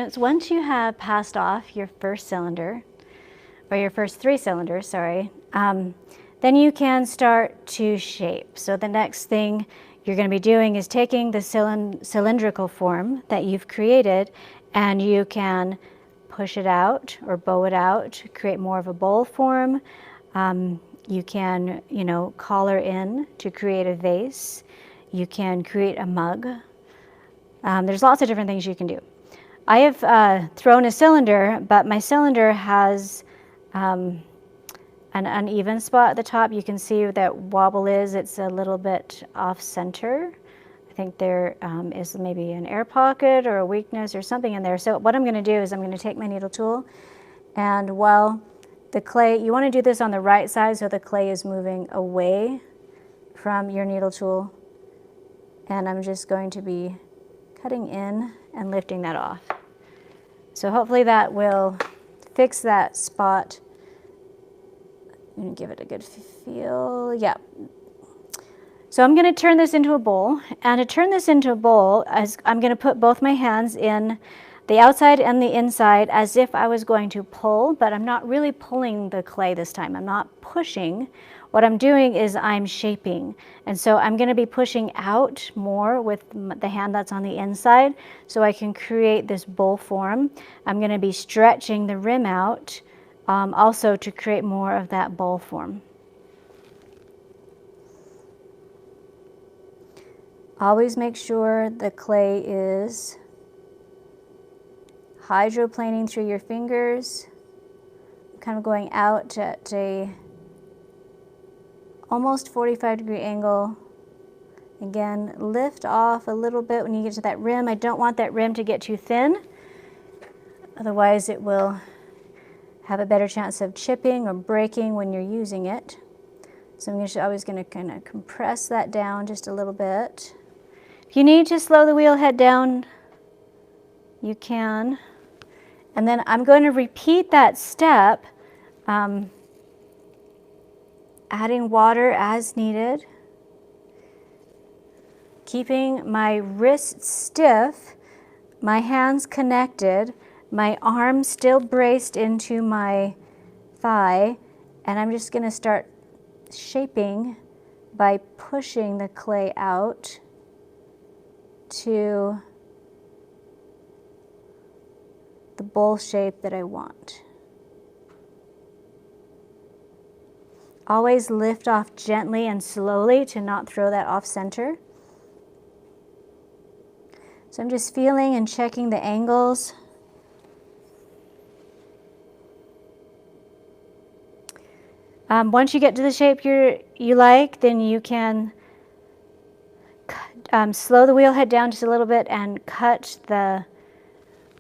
ingredients, once you have passed off your first cylinder, or your first 3 cylinders, sorry, then you can start to shape. So the next thing you're going to be doing is taking the cylindrical form that you've created, and you can push it out or bow it out to create more of a bowl form. You can, collar in to create a vase. You can create a mug. There's lots of different things you can do. I have thrown a cylinder, but my cylinder has an uneven spot at the top. You can see that wobble is, it's a little bit off center. I think there is maybe an air pocket or a weakness or something in there. So what I'm going to do is I'm going to take my needle tool, and while the clay, you want to do this on the right side so the clay is moving away from your needle tool, and I'm just going to be cutting in and lifting that off. So hopefully that will fix that spot. I'm going to give it a good feel. Yeah. So I'm going to turn this into a bowl, and to turn this into a bowl, I'm going to put both my hands in the outside and the inside as if I was going to pull, but I'm not really pulling the clay this time. I'm not pushing. What I'm doing is I'm shaping. And so I'm going to be pushing out more with the hand that's on the inside so I can create this bowl form. I'm going to be stretching the rim out also to create more of that bowl form. Always make sure the clay is hydroplaning through your fingers, kind of going out at a almost 45-degree angle. Again, lift off a little bit when you get to that rim. I don't want that rim to get too thin, otherwise it will have a better chance of chipping or breaking when you're using it. So I'm always going to kind of compress that down just a little bit. If you need to slow the wheel head down, you can. And then I'm going to repeat that step, adding water as needed, keeping my wrists stiff, my hands connected, my arm still braced into my thigh, and I'm just going to start shaping by pushing the clay out to the bowl shape that I want. Always lift off gently and slowly to not throw that off center. So I'm just feeling and checking the angles. Once you get to the shape you like, then you can slow the wheel head down just a little bit and cut the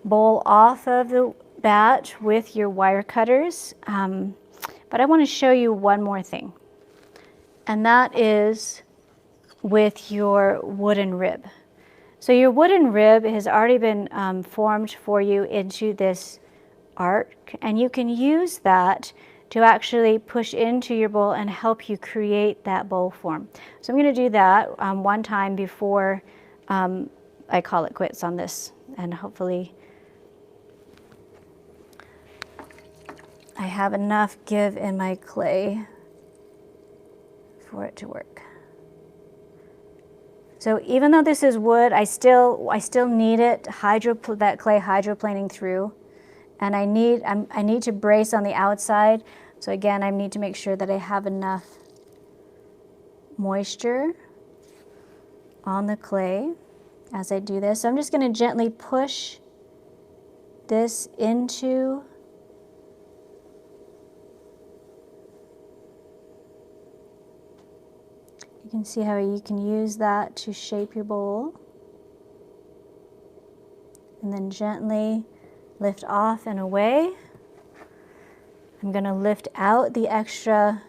bowl off of the bat with your wire cutters. But I want to show you one more thing, and that is with your wooden rib. So your wooden rib has already been formed for you into this arc, and you can use that to actually push into your bowl and help you create that bowl form. So I'm going to do that one time before I call it quits on this, and hopefully I have enough give in my clay for it to work. So even though this is wood, I still need it that clay hydroplaning through, and I need to brace on the outside. So again, I need to make sure that I have enough moisture on the clay as I do this. So I'm just going to gently push this into You can see how you can use that to shape your bowl. And then gently lift off and away. I'm going to lift out the extra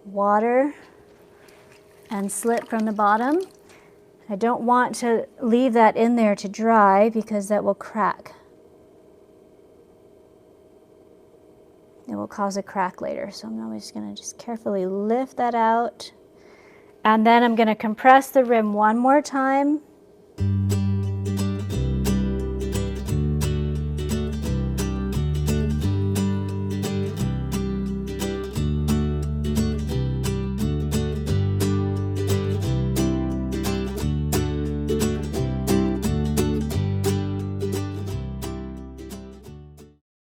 water and slit from the bottom. I don't want to leave that in there to dry because that will crack. It will cause a crack later. So I'm always going to just carefully lift that out. And then I'm going to compress the rim one more time.